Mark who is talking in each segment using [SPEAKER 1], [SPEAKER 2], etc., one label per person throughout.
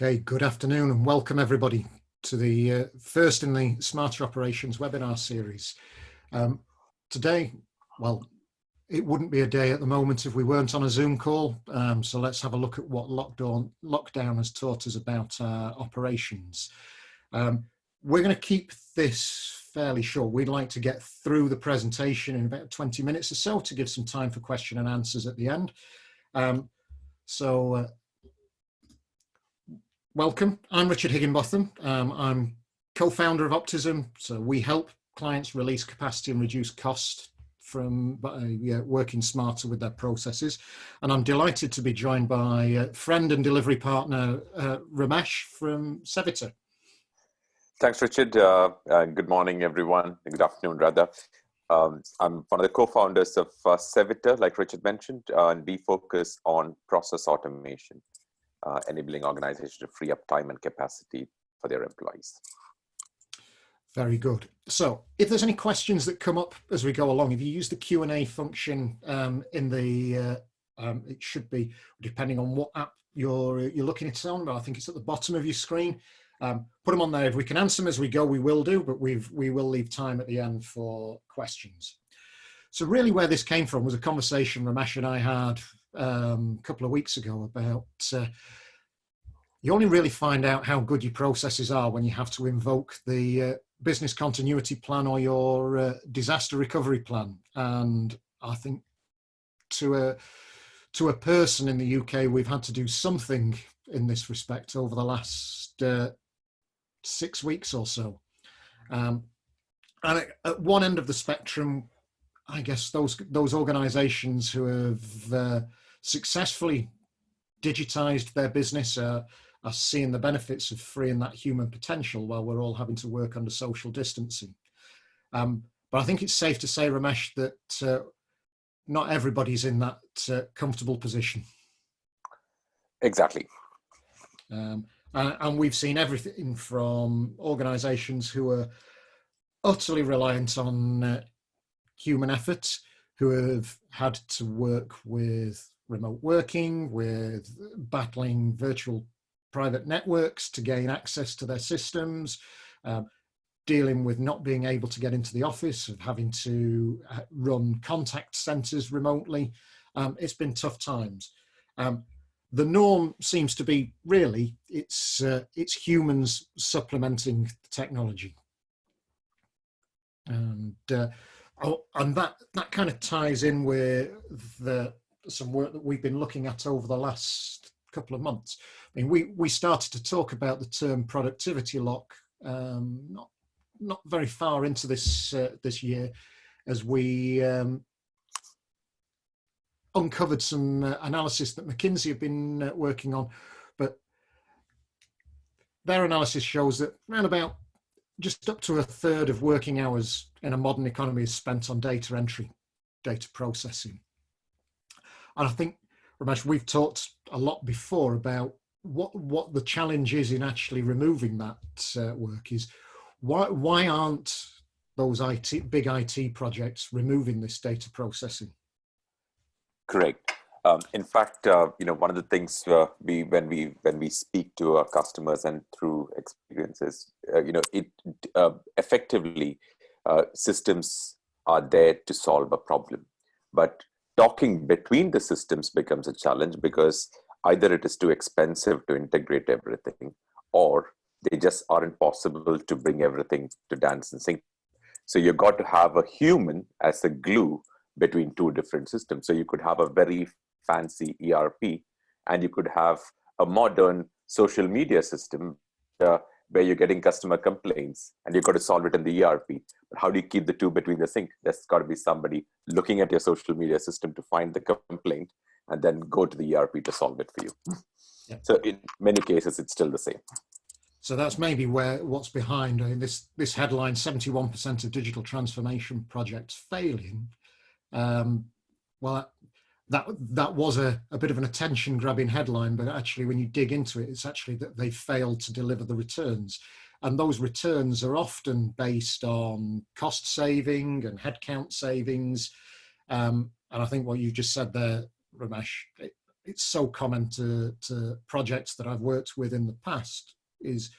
[SPEAKER 1] Okay, good afternoon and welcome everybody to the first in the Smarter Operations webinar series. Today, well, it wouldn't be a day at the moment if we weren't on a Zoom call, so let's have a look at what lockdown has taught us about operations. We're going to keep this fairly short. We'd like to get through the presentation in about 20 minutes or so to give some time for question and answers at the end. Welcome, I'm Richard Higginbotham. I'm co-founder of OPTSM, so we help clients release capacity and reduce cost from working smarter with their processes. And I'm delighted to be joined by friend and delivery partner, Ramesh from Sevita.
[SPEAKER 2] Thanks, Richard. Good morning, everyone. Good afternoon, rather. I'm one of the co-founders of Sevita, like Richard mentioned, and we focus on process automation. Enabling organizations to free up time and capacity for their employees.
[SPEAKER 1] Very good. So if there's any questions that come up as we go along, if you use the Q&A function in the, it should be, depending on what app you're looking at it on, but I think it's at the bottom of your screen. Put them on there. If we can answer them as we go, we will do, but we will leave time at the end for questions. So really where this came from was a conversation Ramesh and I had a couple of weeks ago about you only really find out how good your processes are when you have to invoke the business continuity plan or your disaster recovery plan. And I think to a person in the UK, we've had to do something in this respect over the last 6 weeks or so. And at one end of the spectrum, I guess those organizations who have successfully digitized their business are seeing the benefits of freeing that human potential while we're all having to work under social distancing. But I think it's safe to say, Ramesh, that not everybody's in that comfortable position.
[SPEAKER 2] Exactly.
[SPEAKER 1] And we've seen everything from organizations who are utterly reliant on human effort, who have had to work with remote working, with battling virtual private networks to gain access to their systems, dealing with not being able to get into the office, of having to run contact centers remotely. It's been tough times. The norm seems to be really it's humans supplementing technology. And that kind of ties in with some work that we've been looking at over the last couple of months. I mean, we started to talk about the term productivity lock not very far into this year, as we uncovered some analysis that McKinsey have been working on, but their analysis shows that around about just up to a third of working hours in a modern economy is spent on data entry, data processing. And I think, Ramesh, we've talked a lot before about what the challenge is in actually removing that work. Is why aren't those big IT projects removing this data processing?
[SPEAKER 2] Correct. In fact, one of the things when we speak to our customers and through experiences, effectively systems are there to solve a problem, but talking between the systems becomes a challenge because either it is too expensive to integrate everything, or they just aren't possible to bring everything to dance and sync. So you've got to have a human as a glue between two different systems. So you could have a very fancy ERP, and you could have a modern social media system where you're getting customer complaints and you've got to solve it in the ERP. But how do you keep the two between the sync? There's got to be somebody looking at your social media system to find the complaint and then go to the ERP to solve it for you. Yeah. So in many cases, it's still the same.
[SPEAKER 1] So that's maybe what's behind this headline, 71% of digital transformation projects failing. Well, that was a bit of an attention-grabbing headline, but actually when you dig into it, it's actually that they failed to deliver the returns. And those returns are often based on cost saving and headcount savings. And I think what you just said there, Ramesh, it's so common to projects that I've worked with in the past, is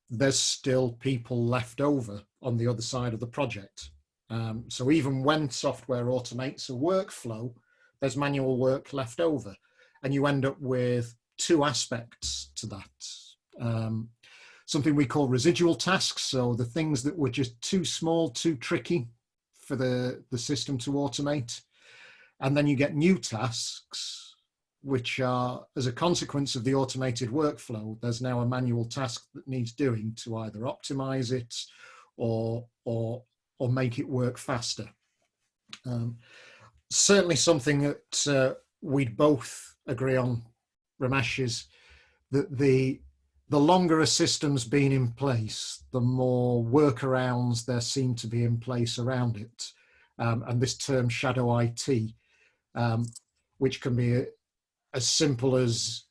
[SPEAKER 1] there's still people left over on the other side of the project. So even when software automates a workflow, there's manual work left over, and you end up with two aspects to that. Something we call residual tasks, so the things that were just too small, too tricky for the system to automate. And then you get new tasks, which are, as a consequence of the automated workflow, there's now a manual task that needs doing to either optimize it or make it work faster. Certainly something that we'd both agree on, Ramesh, is that the longer a system's been in place, the more workarounds there seem to be in place around it. And this term shadow IT, which can be as simple as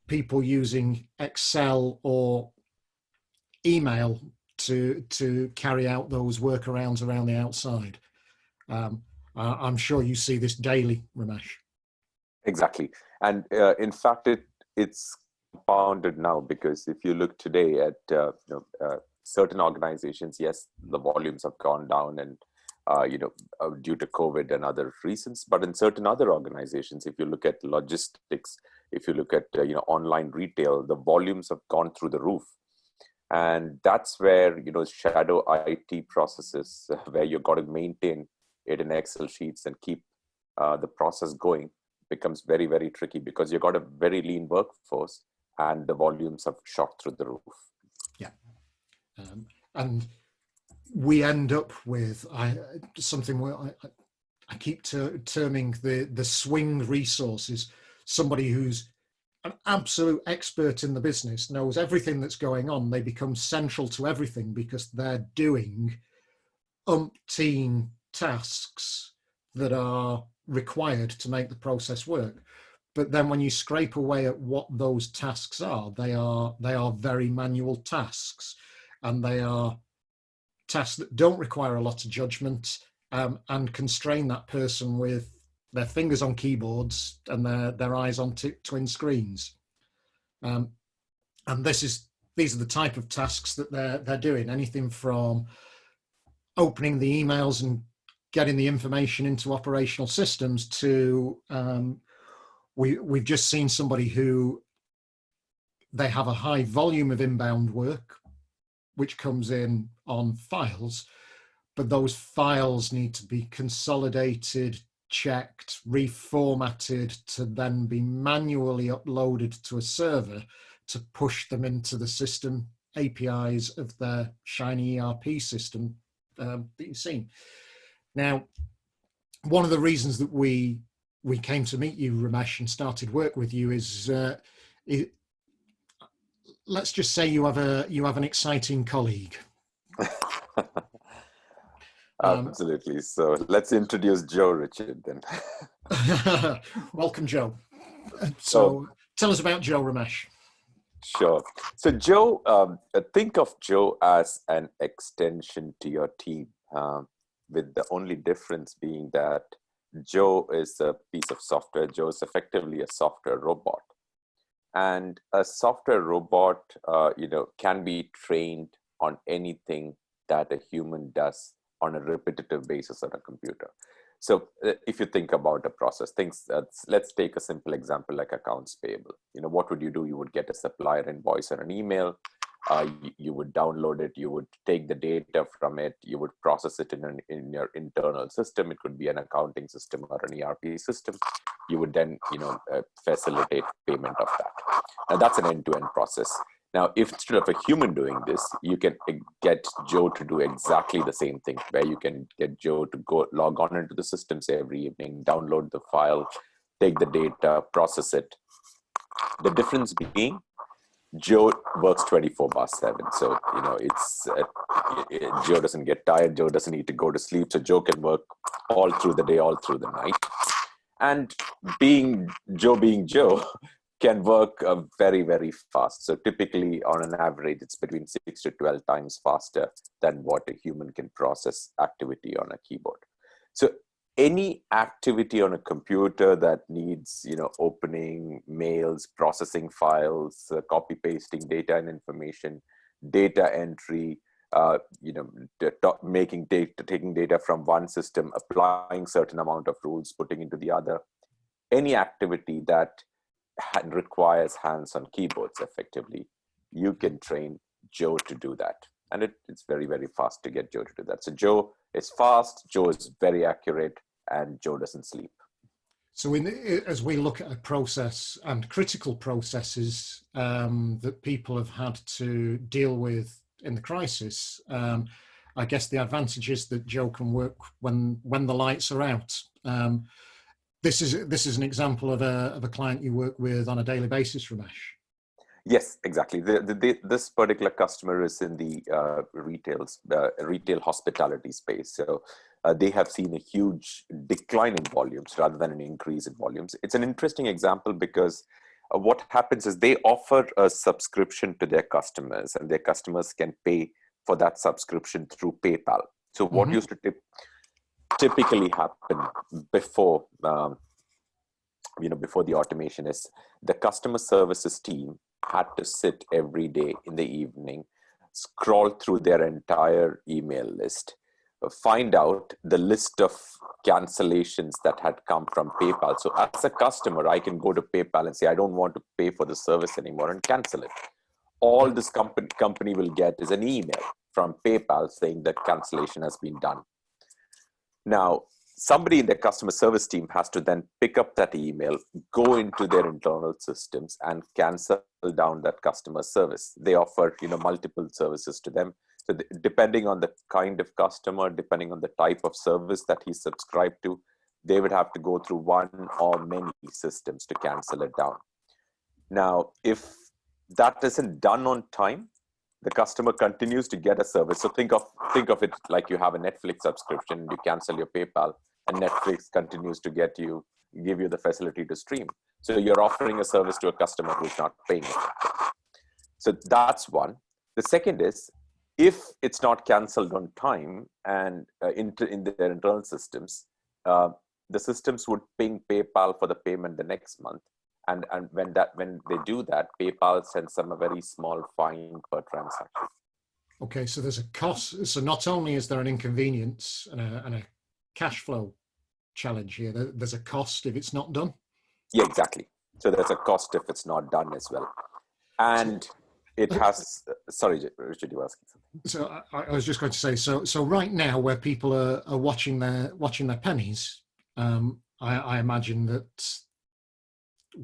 [SPEAKER 1] people using Excel or email to carry out those workarounds around the outside. I'm sure you see this daily, Ramesh.
[SPEAKER 2] Exactly. And in fact, it's compounded now, because if you look today at certain organizations, yes, the volumes have gone down, and due to COVID and other reasons. But in certain other organizations, if you look at logistics, if you look at online retail, the volumes have gone through the roof. And that's where shadow IT processes, where you've got to maintain it in Excel sheets and keep the process going, becomes very, very tricky, because you've got a very lean workforce and the volumes have shot through the roof.
[SPEAKER 1] Yeah. And we end up with something where I keep terming the swing resources. Somebody who's an absolute expert in the business, knows everything that's going on. They become central to everything because they're doing umpteen tasks that are required to make the process work. But then when you scrape away at what those tasks are, they are very manual tasks, and they are tasks that don't require a lot of judgment, and constrain that person with their fingers on keyboards and their eyes on twin screens. And these are the type of tasks that they're doing. Anything from opening the emails and getting the information into operational systems to we've just seen somebody who, they have a high volume of inbound work which comes in on files, but those files need to be consolidated, checked, reformatted to then be manually uploaded to a server to push them into the system APIs of their shiny ERP system that you've seen. Now, one of the reasons that we came to meet you, Ramesh, and started work with you is let's just say you have an exciting colleague.
[SPEAKER 2] Absolutely. So let's introduce Joe, Richard, then.
[SPEAKER 1] Welcome, Joe. So tell us about Joe, Ramesh.
[SPEAKER 2] Sure. So Joe, think of Joe as an extension to your team, with the only difference being that Joe is a piece of software. Joe is effectively a software robot. And a software robot, can be trained on anything that a human does on a repetitive basis on a computer. So if you think about a process, let's take a simple example like accounts payable. What would you do? You would get a supplier invoice or an email. You would download it. You would take the data from it. You would process it in your internal system. It could be an accounting system or an ERP system. You would then, facilitate payment of that. Now that's an end-to-end process. Now, if instead of a human doing this, you can get Joe to do exactly the same thing, where you can get Joe to go log on into the systems every evening, download the file, take the data, process it. The difference being, Joe works 24/7. So, Joe doesn't get tired. Joe doesn't need to go to sleep. So Joe can work all through the day, all through the night. And being Joe, can work very, very fast. So typically, on an average, it's between 6 to 12 times faster than what a human can process activity on a keyboard. So any activity on a computer that needs, opening mails, processing files, copy pasting data and information, data entry, making data, taking data from one system, applying certain amount of rules, putting into the other, any activity that requires hands on keyboards effectively, you can train Joe to do that. And it's very, very fast to get Joe to do that. So Joe is fast, Joe is very accurate, and Joe doesn't sleep.
[SPEAKER 1] So as we look at a process and critical processes that people have had to deal with in the crisis, I guess the advantage is that Joe can work when the lights are out. This is an example of a client you work with on a daily basis, Ramesh.
[SPEAKER 2] Yes, exactly. This particular customer is in the retail hospitality space. So they have seen a huge decline in volumes rather than an increase in volumes. It's an interesting example because what happens is they offer a subscription to their customers, and their customers can pay for that subscription through PayPal. So what used to typically happen before before the automation is the customer services team had to sit every day in the evening, scroll through their entire email list, find out the list of cancellations that had come from PayPal. So as a customer, I can go to PayPal and say, I don't want to pay for the service anymore, and cancel it. All this company will get is an email from PayPal saying that cancellation has been done. Now, somebody in the customer service team has to then pick up that email, go into their internal systems, and cancel down that customer service. They offer, multiple services to them. So depending on the kind of customer, depending on the type of service that he's subscribed to, they would have to go through one or many systems to cancel it down. Now, if that isn't done on time, the customer continues to get a service. So think of it like you have a Netflix subscription, you cancel your PayPal, and Netflix continues to give you the facility to stream. So you're offering a service to a customer who's not paying it. So that's one. The second is, if it's not canceled on time and in their internal systems, the systems would ping PayPal for the payment the next month. And when they do that, PayPal sends them a very small fine per transaction.
[SPEAKER 1] Okay, so there's a cost. So not only is there an inconvenience and a cash flow challenge here, there's a cost if it's not done.
[SPEAKER 2] Yeah, exactly. So there's a cost if it's not done as well. And it has, sorry, Richard, you were asking something.
[SPEAKER 1] So I was just going to say, so right now where people are watching their pennies, I imagine that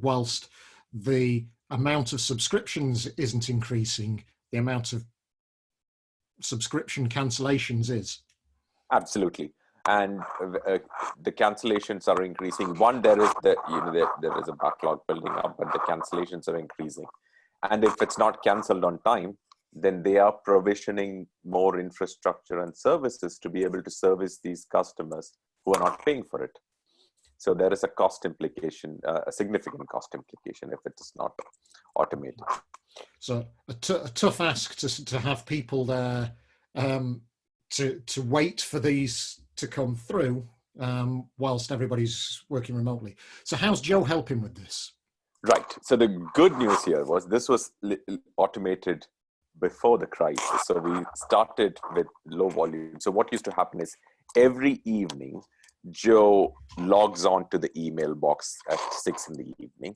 [SPEAKER 1] whilst the amount of subscriptions isn't increasing, the amount of subscription cancellations is.
[SPEAKER 2] Absolutely. And the cancellations are increasing. One, there is there is a backlog building up, but the cancellations are increasing. And if it's not canceled on time, then they are provisioning more infrastructure and services to be able to service these customers who are not paying for it. So there is a cost implication, a significant cost implication if it is not automated.
[SPEAKER 1] So a tough ask to have people there to wait for these to come through whilst everybody's working remotely. So how's Joe helping with this?
[SPEAKER 2] Right. So the good news here was this was automated before the crisis. So we started with low volume. So what used to happen is every evening, Joe logs on to the email box at 6 in the evening,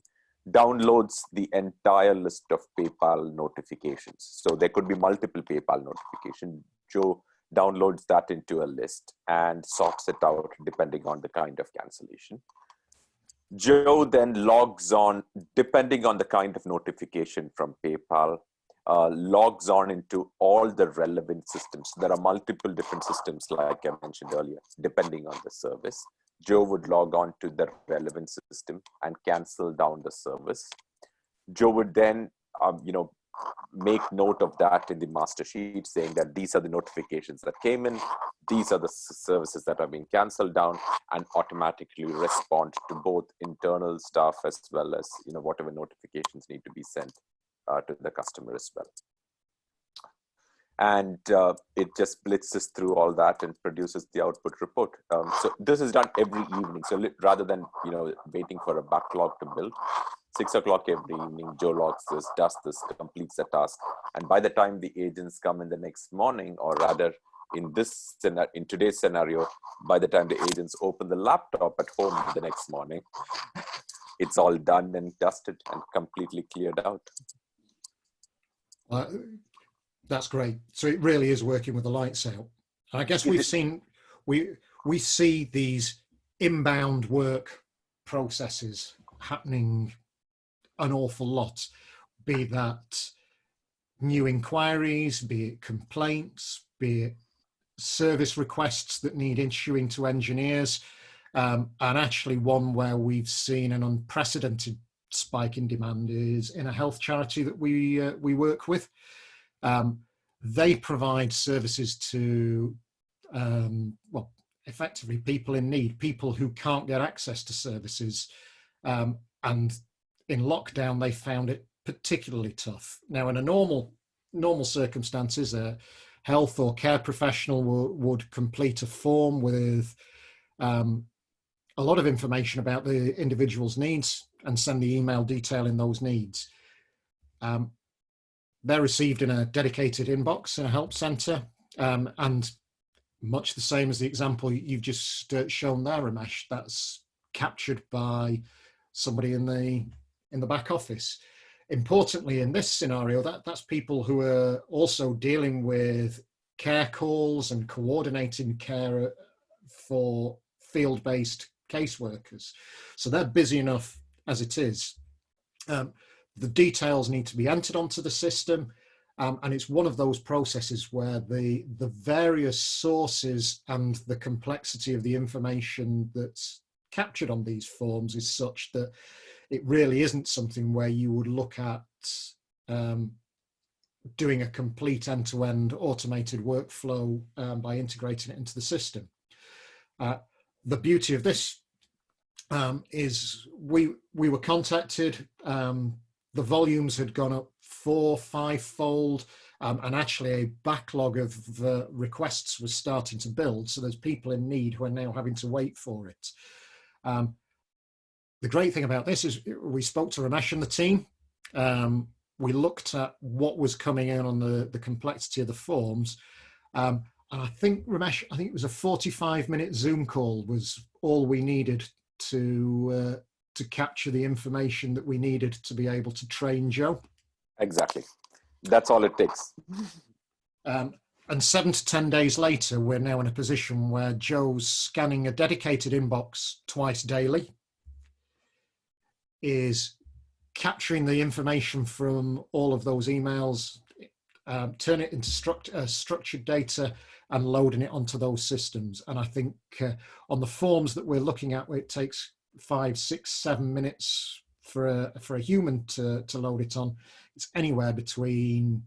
[SPEAKER 2] downloads the entire list of PayPal notifications. So there could be multiple PayPal notifications. Joe downloads that into a list and sorts it out depending on the kind of cancellation. Joe then logs on, depending on the kind of notification from PayPal, logs on into all the relevant systems. There are multiple different systems, like I mentioned earlier, depending on the service. Joe would log on to the relevant system and cancel down the service. Joe would then, make note of that in the master sheet, saying that these are the notifications that came in, these are the services that are being canceled down, and automatically respond to both internal staff as well as whatever notifications need to be sent to the customer as well. and it just blitzes through all that and produces the output report. So this is done every evening. So rather than waiting for a backlog to build, 6 o'clock every evening, Joe logs this, does this, completes the task, and by the time the agents come in the next morning, or rather in today's scenario, by the time the agents open the laptop at home the next morning, it's all done and dusted and completely cleared out.
[SPEAKER 1] That's great. So it really is working with the lights out. I guess we see these inbound work processes happening an awful lot, be that new inquiries, be it complaints, be it service requests that need issuing to engineers, and actually one where we've seen an unprecedented spike in demand is in a health charity that we work with. They provide services to, well, effectively people in need, people who can't get access to services. And in lockdown, they found it particularly tough. Now, in a normal circumstances, a health or care professional would complete a form with a lot of information about the individual's needs and send the email detailing those needs. They're received in a dedicated inbox in a help centre, and much the same as the example you've just shown there, Ramesh, that's captured by somebody in the back office. Importantly, in this scenario, that's people who are also dealing with care calls and coordinating care for field-based caseworkers. So they're busy enough as it is. The details need to be entered onto the system, and it's one of those processes where the various sources and the complexity of the information that's captured on these forms is such that it really isn't something where you would look at doing a complete end-to-end automated workflow by integrating it into the system. The beauty of this is we were contacted. The volumes had gone up 4-5-fold, and actually a backlog of requests was starting to build. So there's people in need who are now having to wait for it. The great thing about this is we spoke to Ramesh and the team. We looked at what was coming in on the complexity of the forms. And I think, Ramesh, it was a 45-minute Zoom call was all we needed to capture the information that we needed to be able to train Joe.
[SPEAKER 2] Exactly. That's all it takes.
[SPEAKER 1] And 7 to 10 days later, we're now in a position where Joe's scanning a dedicated inbox twice daily, is capturing the information from all of those emails, turn it into structured data and loading it onto those systems. And I think on the forms that we're looking at, it takes 5, 6, 7 minutes for a human to load it on. It's anywhere between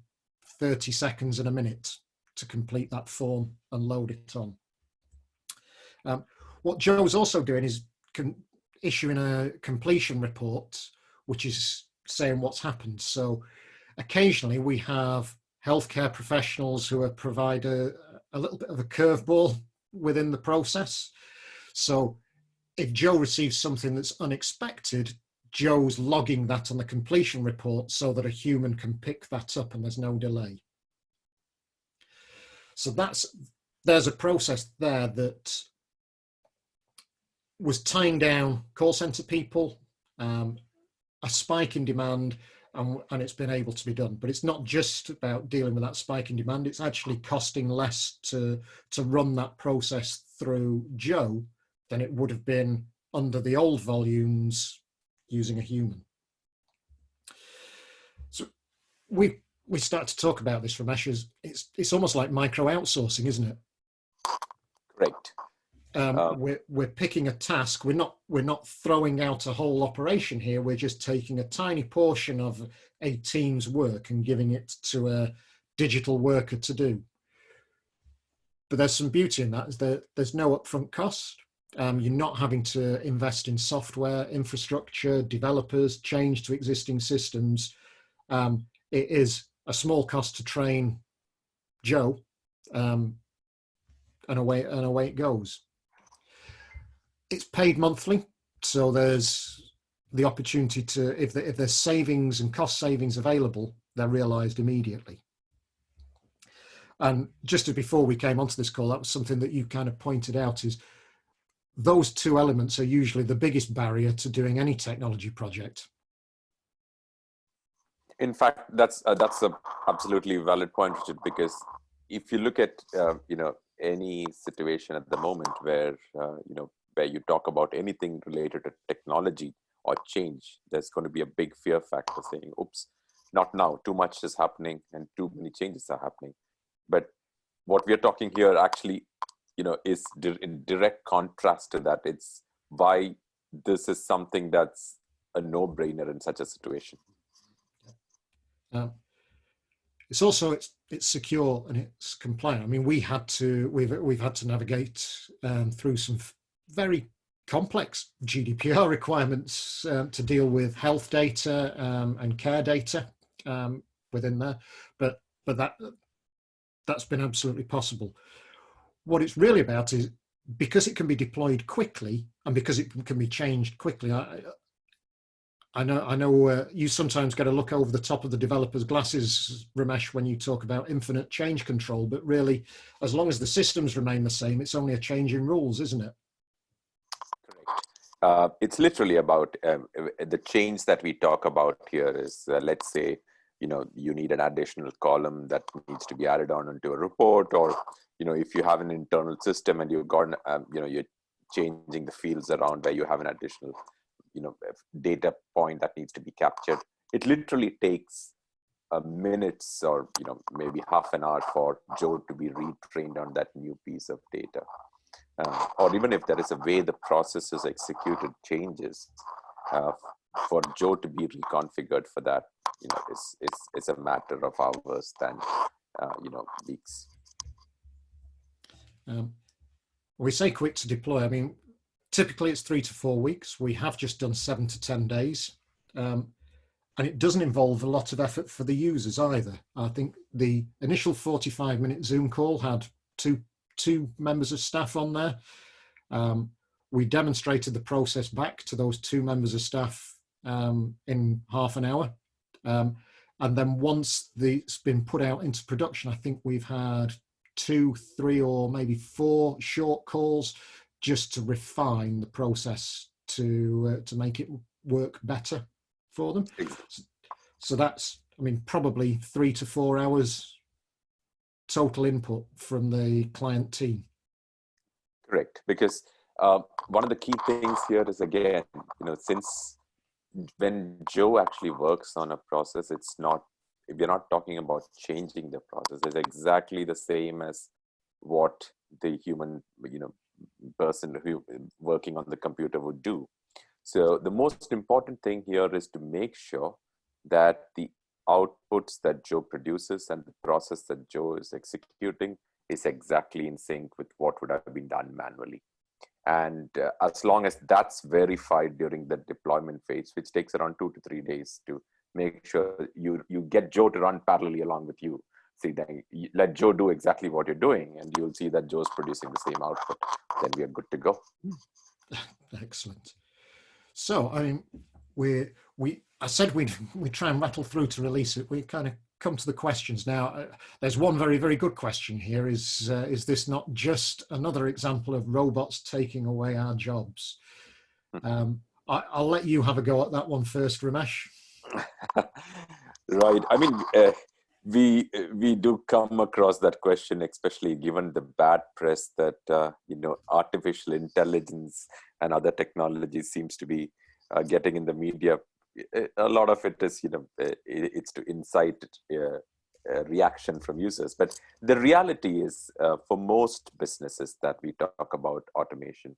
[SPEAKER 1] 30 seconds and a minute to complete that form and load it on. What Joe's also doing is issuing a completion report, which is saying what's happened. So occasionally we have healthcare professionals who provide a little bit of a curveball within the process. So if Joe receives something that's unexpected, Joe's logging that on the completion report so that a human can pick that up and there's no delay. So there's a process there that was tying down call center people, a spike in demand, and it's been able to be done. But it's not just about dealing with that spike in demand. It's actually costing less to run that process through Joe than it would have been under the old volumes using a human. So we start to talk about this, Ramesh. It's almost like micro outsourcing, isn't it?
[SPEAKER 2] Correct.
[SPEAKER 1] We're picking a task. We're not throwing out a whole operation here. We're just taking a tiny portion of a team's work and giving it to a digital worker to do. But there's some beauty in that, is that there's no upfront cost. You're not having to invest in software, infrastructure, developers, change to existing systems. It is a small cost to train Joe, and away it goes. It's paid monthly, so there's the opportunity to, if there's savings and cost savings available, they're realised immediately. And just before we came onto this call, that was something that you kind of pointed out, is those two elements are usually the biggest barrier to doing any technology project.
[SPEAKER 2] In fact, that's a absolutely valid point, Richard, because if you look at any situation at the moment where where you talk about anything related to technology or change, there's going to be a big fear factor saying, oops, not now, too much is happening and too many changes are happening. But what we're talking here actually, is in direct contrast to that. It's why this is something that's a no-brainer in such a situation.
[SPEAKER 1] It's also it's secure and it's compliant. I mean, we've had to navigate through some very complex GDPR requirements to deal with health data and care data within there, but that's been absolutely possible. What it's really about is, because it can be deployed quickly and because it can be changed quickly. I know you sometimes get a look over the top of the developer's glasses, Ramesh, when you talk about infinite change control, but really, as long as the systems remain the same, it's only a change in rules, isn't it?
[SPEAKER 2] Correct. It's literally about the change that we talk about here is, let's say, you need an additional column that needs to be added on into a report, or, if you have an internal system and you've got, you're changing the fields around where you have an additional data point that needs to be captured. It literally takes minutes or maybe half an hour for Joe to be retrained on that new piece of data, or even if there is a way the process is executed changes, for Joe to be reconfigured for that, it's a matter of hours than weeks.
[SPEAKER 1] We say quick to deploy. I mean, typically it's 3 to 4 weeks. We have just done 7 to 10 days. And it doesn't involve a lot of effort for the users either. I think the initial 45-minute Zoom call had two members of staff on there. We demonstrated the process back to those 2 members of staff in half an hour. And then once it's been put out into production, I think we've had 2, 3, or maybe 4 short calls just to refine the process to make it work better for them. So that's, I mean, probably 3 to 4 hours total input from the client team.
[SPEAKER 2] Correct, because one of the key things here is, again, since when Joe actually works on a process, we're not talking about changing the process. It's exactly the same as what the human, person who working on the computer would do. So the most important thing here is to make sure that the outputs that Joe produces and the process that Joe is executing is exactly in sync with what would have been done manually. And as long as that's verified during the deployment phase, which takes around 2 to 3 days to make sure you get Joe to run parallelly along with you. See, then you let Joe do exactly what you're doing, and you'll see that Joe's producing the same output. Then we are good to go.
[SPEAKER 1] Excellent. So, I mean, I said we'd try and rattle through to release it. We kind of come to the questions now. There's one very, very good question here. Is this not just another example of robots taking away our jobs? I'll let you have a go at that one first, Ramesh.
[SPEAKER 2] Right. I mean, we do come across that question, especially given the bad press that artificial intelligence and other technologies seems to be getting in the media. A lot of it is, it's to incite a reaction from users. But the reality is, for most businesses that we talk about automation,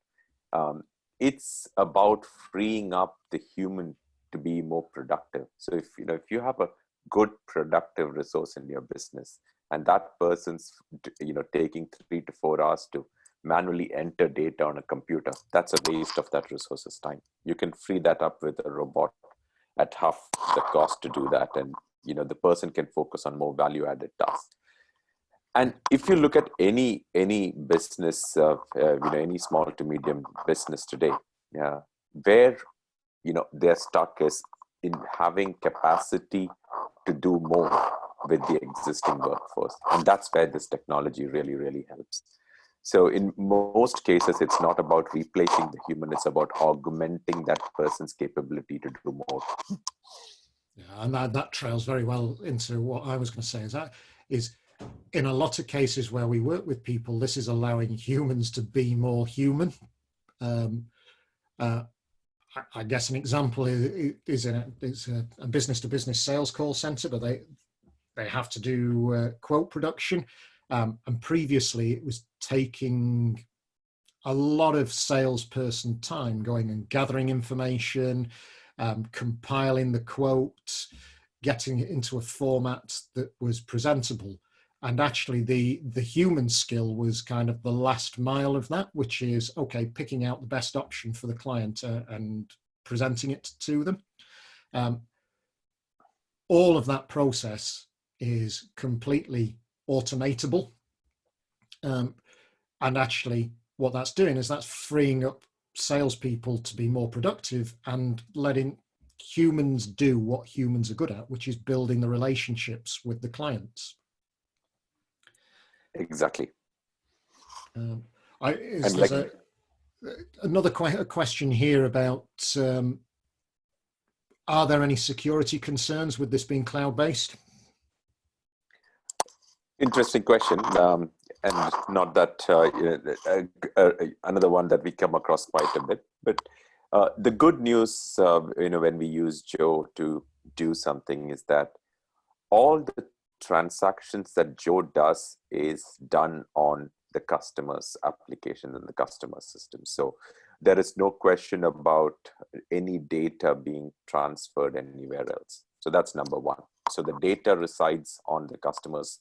[SPEAKER 2] it's about freeing up the human to be more productive. So if you have a good productive resource in your business, and that person's taking 3 to 4 hours to manually enter data on a computer, that's a waste of that resource's time. You can free that up with a robot at half the cost to do that, and the person can focus on more value-added tasks. And if you look at any business, any small to medium business today, where they're stuck is in having capacity to do more with the existing workforce, and that's where this technology really helps. So in most cases, it's not about replacing the human; it's about augmenting that person's capability to do more.
[SPEAKER 1] Yeah, and that trails very well into what I was going to say. Is in a lot of cases where we work with people, this is allowing humans to be more human. I guess an example is a business-to-business sales call center, but they have to do quote production. And previously, it was taking a lot of salesperson time going and gathering information, compiling the quote, getting it into a format that was presentable. And actually the human skill was kind of the last mile of that, which is, okay, picking out the best option for the client and presenting it to them. All of that process is completely automatable. And actually what that's doing is that's freeing up salespeople to be more productive and letting humans do what humans are good at, which is building the relationships with the clients.
[SPEAKER 2] Exactly.
[SPEAKER 1] Another question here about, are there any security concerns with this being cloud-based?
[SPEAKER 2] Interesting question. And not that another one that we come across quite a bit, but the good news, when we use Joe to do something, is that all the transactions that Joe does is done on the customer's application and the customer system. So there is no question about any data being transferred anywhere else. So that's number one. So the data resides on the customer's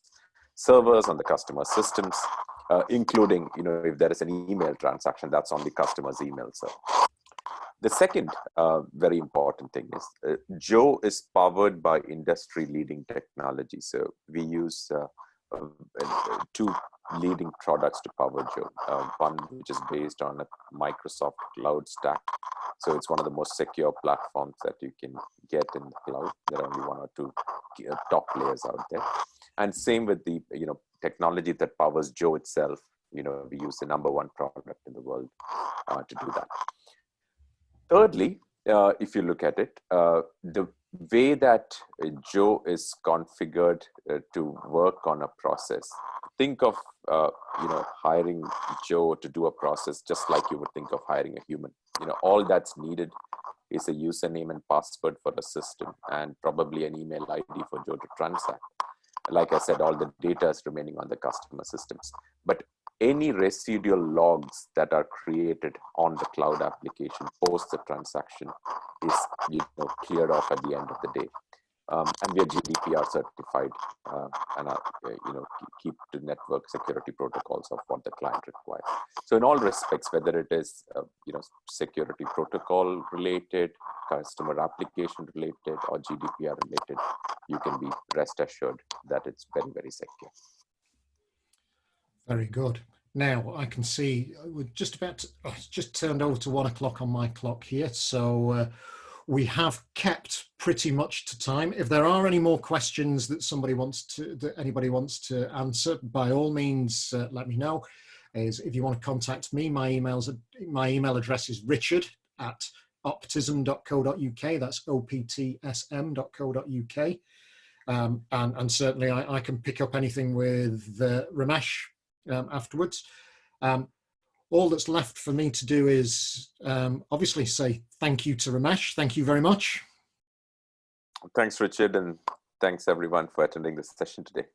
[SPEAKER 2] servers, on the customer systems, including, if there is an email transaction, that's on the customer's email server. The second very important thing is Joe is powered by industry-leading technology. So we use two leading products to power Joe. One which is based on a Microsoft cloud stack. So it's one of the most secure platforms that you can get in the cloud. There are only one or two top players out there. And same with the technology that powers Joe itself. We use the number one product in the world to do that. Thirdly, if you look at it, the way that Joe is configured to work on a process, think of hiring Joe to do a process just like you would think of hiring a human. All that's needed is a username and password for a system and probably an email ID for Joe to transact. Like I said, all the data is remaining on the customer systems. But any residual logs that are created on the cloud application post the transaction is cleared off at the end of the day. And we are GDPR certified and keep to network security protocols of what the client requires. So in all respects, whether it is security protocol related, customer application related, or GDPR related, you can be rest assured that it's very, very secure.
[SPEAKER 1] Very good. Now I can see we're just about to, it's just turned over to 1 o'clock on my clock here. So we have kept pretty much to time. If there are any more questions that anybody wants to answer, by all means, let me know. If you want to contact me, my email address is richard@optism.co.uk. That's optsm.co.uk. And certainly I can pick up anything with Ramesh afterwards. All that's left for me to do is obviously say thank you to Ramesh. Thank you very much.
[SPEAKER 2] Thanks, Richard, and thanks everyone for attending this session today.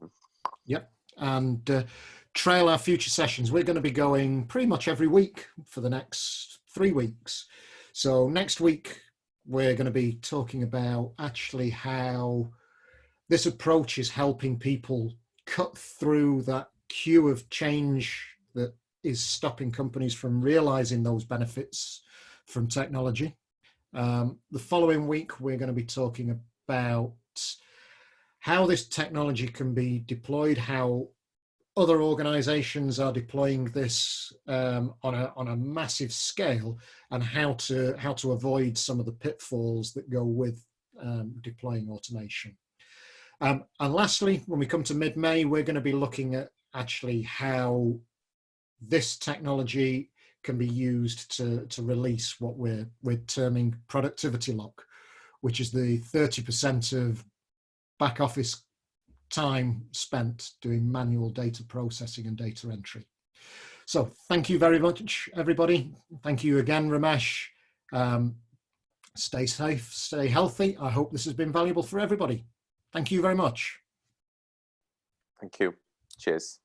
[SPEAKER 1] Yep, and trail our future sessions. We're going to be going pretty much every week for the next 3 weeks. So next week, we're going to be talking about actually how this approach is helping people cut through that queue of change that is stopping companies from realizing those benefits from technology. The following week, we're going to be talking about how this technology can be deployed, how other organizations are deploying this on a massive scale, and how to avoid some of the pitfalls that go with deploying automation. And lastly, when we come to mid-May, we're going to be looking at actually how this technology can be used to release what we're terming productivity lock, which is the 30% of back office time spent doing manual data processing and data entry. So thank you very much, everybody. Thank you again, Ramesh. Stay safe, stay healthy. I hope this has been valuable for everybody. Thank you very much.
[SPEAKER 2] Thank you. Cheers.